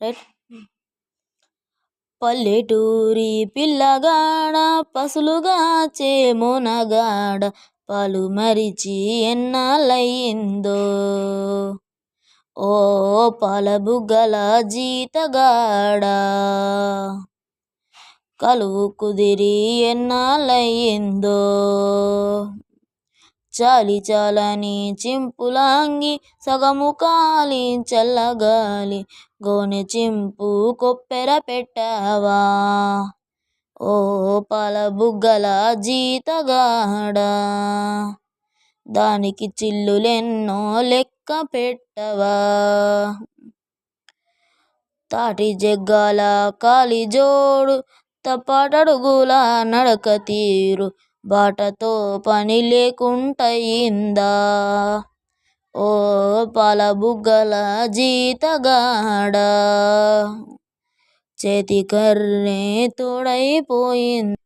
Right. పల్లెటూరి పిల్లగాడ పసులుగాచే మొనగాడ పాలు మరిచి ఎన్నాళ్ళయిందో, ఓ పాలబుగ్గల జీతగాడ కలువు కుదిరి ఎన్నాళ్ళయిందో. చాలి చాలని చింపులాంగి సగము కాలి చల్లగాలి గోనె చింపు కొప్పెర పెట్టావా, ఓ పాలబుగ్గల జీతగాడ దానికి చిల్లులెన్నో లెక్క పెట్టవా. తాటి జగ్గాల కాలిజోడు తప్పటడుగుల నడక తీరు బాటతో పని లేకుంటయిందా, ఓ పాలబుగ్గల జీతగాడ చేతి కర్రే తోడైపోయింది.